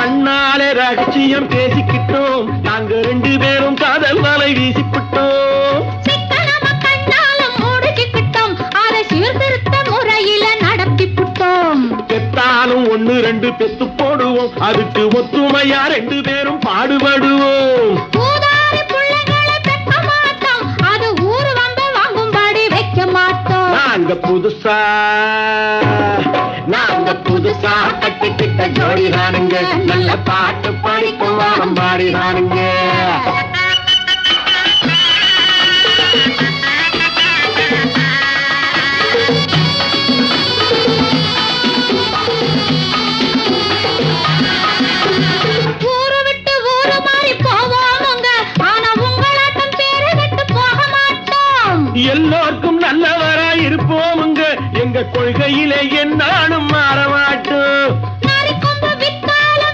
கண்ணாலே ரகசியம் பேசிக்கிட்டோம், நாங்க 2 பேரும் காதல் வலை வீசிக்கிட்டோம். சிக்கனமா கண்ணால முடிச்சுக்கிட்டோம், அதை சீர்திருத்த முறையில நடத்திவிட்டோம். பெத்தாலும் 1 2 பெத்து போடுவோம், அதுக்கு ஒத்துமையா 2 பேரும் பாடுபடுவோம். ஊதாரி பிள்ளைகளை பெக்க மாட்டோம், அது ஊரு வந்து வாங்கும்படி வைக்க மாட்டோம். நாங்க புதுசா கட்டிக்கிட்ட ஜோடிதானுங்க, நல்ல பாட்டு படிக்கும் வாரம் பாடிதானுங்க. ஊரு விட்டு ஊரு மாறி போவோமுங்க, ஆனா உங்களாட்டம் பேரு விட்டு போக மாட்டோம். எல்லோருக்கும் நல்லவரா இருப்போமுங்க, எங்க கொள்கையிலே என்னாலும்